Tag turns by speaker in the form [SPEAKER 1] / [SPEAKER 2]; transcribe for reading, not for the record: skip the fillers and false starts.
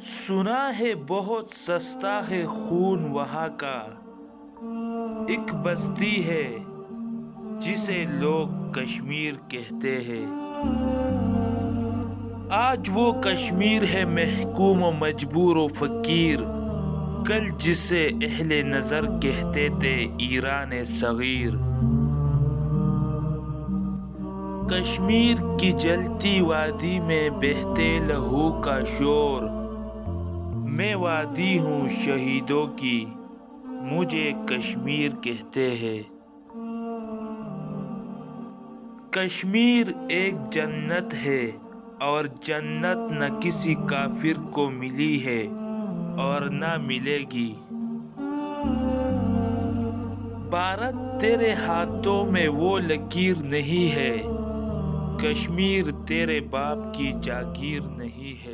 [SPEAKER 1] سنا ہے بہت سستا ہے خون وہاں کا، ایک بستی ہے جسے لوگ کشمیر کہتے ہیں۔ آج وہ کشمیر ہے محکوم و مجبور و فقیر، کل جسے اہل نظر کہتے تھے ایران صغیر۔ کشمیر کی جلتی وادی میں بہتے لہو کا شور، میں وادی ہوں شہیدوں کی، مجھے کشمیر کہتے ہیں۔ کشمیر ایک جنت ہے اور جنت نہ کسی کافر کو ملی ہے اور نہ ملے گی۔ بھارت تیرے ہاتھوں میں وہ لکیر نہیں ہے، کشمیر تیرے باپ کی جاگیر نہیں ہے۔